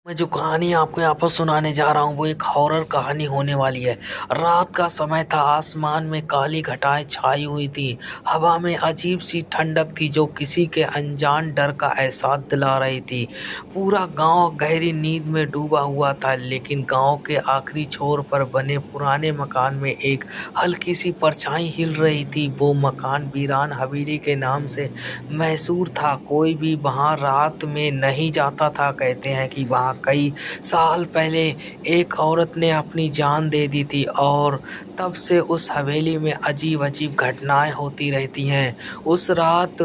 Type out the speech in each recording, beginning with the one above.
मैं जो कहानी आपको यहाँ पर सुनाने जा रहा हूँ वो एक हॉरर कहानी होने वाली है। रात का समय था, आसमान में काली घटाएं छाई हुई थी। हवा में अजीब सी ठंडक थी जो किसी के अनजान डर का एहसास दिला रही थी। पूरा गांव गहरी नींद में डूबा हुआ था, लेकिन गांव के आखिरी छोर पर बने पुराने मकान में एक हल्की सी परछाई हिल रही थी। वो मकान वीरान हवेली के नाम से मशहूर था। कोई भी वहाँ रात में नहीं जाता था। कहते हैं कि वहाँ कई साल पहले एक औरत ने अपनी जान दे दी थी और तब से उस हवेली में अजीब अजीब घटनाएं होती रहती हैं। उस रात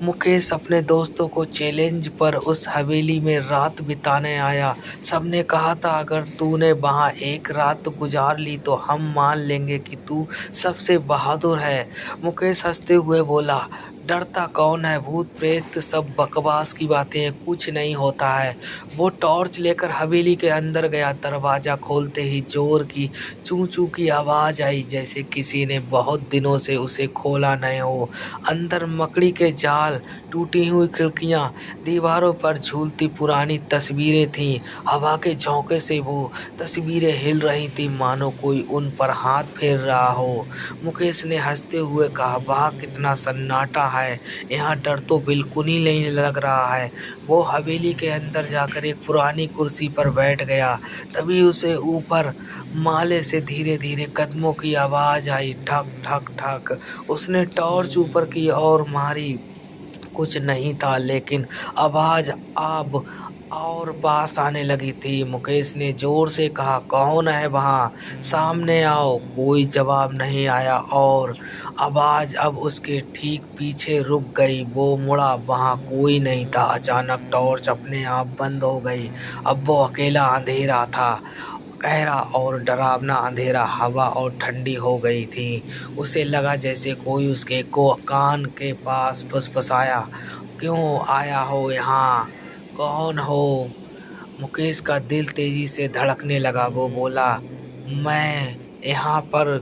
मुकेश अपने दोस्तों को चैलेंज पर उस हवेली में रात बिताने आया। सबने कहा था अगर तूने वहाँ एक रात गुजार ली तो हम मान लेंगे कि तू सबसे बहादुर है। मुकेश हंसते हुए बोला, डरता कौन है, भूत प्रेत सब बकवास की बातें हैं, कुछ नहीं होता है। वो टॉर्च लेकर हवेली के अंदर गया। दरवाज़ा खोलते ही जोर की चूं चूं की आवाज़ आई, जैसे किसी ने बहुत दिनों से उसे खोला नहीं हो। अंदर मकड़ी के जाल, टूटी हुई खिड़कियां, दीवारों पर झूलती पुरानी तस्वीरें थीं। हवा के झोंके से वो तस्वीरें हिल रही थीं, मानो कोई उन पर हाथ फेर रहा हो। मुकेश ने हंसते हुए कहा, वाह कितना सन्नाटा है, यहाँ डर तो बिल्कुल ही नहीं लग रहा है। वो हवेली के अंदर जाकर एक पुरानी कुर्सी पर बैठ गया। तभी उसे ऊपर माले से धीरे धीरे कदमों की आवाज़ आई, ठक ठक ठक। उसने टॉर्च ऊपर की ओर मारी। कुछ नहीं था, लेकिन आवाज़ अब और पास आने लगी थी। मुकेश ने जोर से कहा, कौन है वहाँ, सामने आओ। कोई जवाब नहीं आया और आवाज़ अब उसके ठीक पीछे रुक गई। वो मुड़ा, वहाँ कोई नहीं था। अचानक टॉर्च अपने आप बंद हो गई। अब वो अकेला अंधेरा था, गहरा और डरावना अंधेरा। हवा और ठंडी हो गई थी। उसे लगा जैसे कोई उसके को कान के पास फुसफुसाया, क्यों आया हो यहाँ, कौन हो। मुकेश का दिल तेजी से धड़कने लगा। वो बोला, मैं यहाँ पर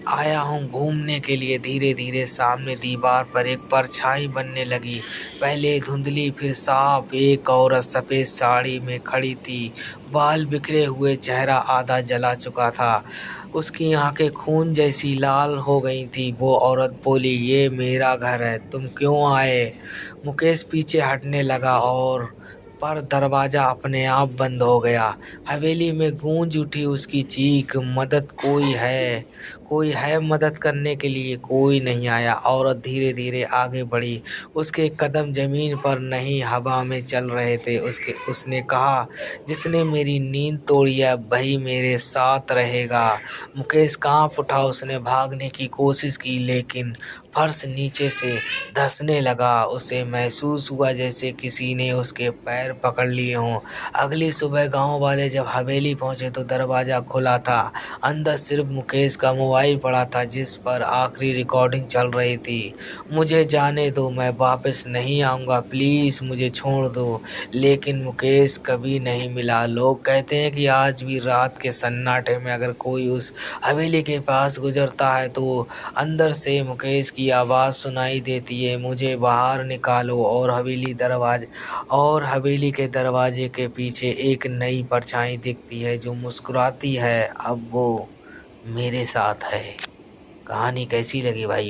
आया हूँ घूमने के लिए। धीरे धीरे सामने दीवार पर एक परछाई बनने लगी, पहले धुंधली फिर साफ। एक औरत सफ़ेद साड़ी में खड़ी थी, बाल बिखरे हुए, चेहरा आधा जला चुका था। उसकी आंखें खून जैसी लाल हो गई थी। वो औरत बोली, ये मेरा घर है, तुम क्यों आए। मुकेश पीछे हटने लगा और पर दरवाज़ा अपने आप बंद हो गया। हवेली में गूंज उठी उसकी चीख, मदद, कोई है मदद करने के लिए। कोई नहीं आया। औरत धीरे धीरे आगे बढ़ी। उसके कदम जमीन पर नहीं हवा में चल रहे थे। उसने कहा, जिसने मेरी नींद तोड़ी है वही मेरे साथ रहेगा। मुकेश कांप उठा। उसने भागने की कोशिश की, लेकिन फर्श नीचे से धंसने लगा। उसे महसूस हुआ जैसे किसी ने उसके पैर पकड़ लिए हों। अगली सुबह गांव वाले जब हवेली पहुंचे तो दरवाज़ा खुला था। अंदर सिर्फ मुकेश का मोबाइल पड़ा था, जिस पर आखिरी रिकॉर्डिंग चल रही थी। मुझे जाने दो, मैं वापस नहीं आऊँगा, प्लीज़ मुझे छोड़ दो। लेकिन मुकेश कभी नहीं मिला। लोग कहते हैं कि आज भी रात के सन्नाटे में अगर कोई उस हवेली के पास गुजरता है तो अंदर से मुकेश की आवाज़ सुनाई देती है, मुझे बाहर निकालो। और हवेली के दरवाजे के पीछे एक नई परछाई दिखती है जो मुस्कुराती है, अब वो मेरे साथ है। कहानी कैसी लगी भाइयों?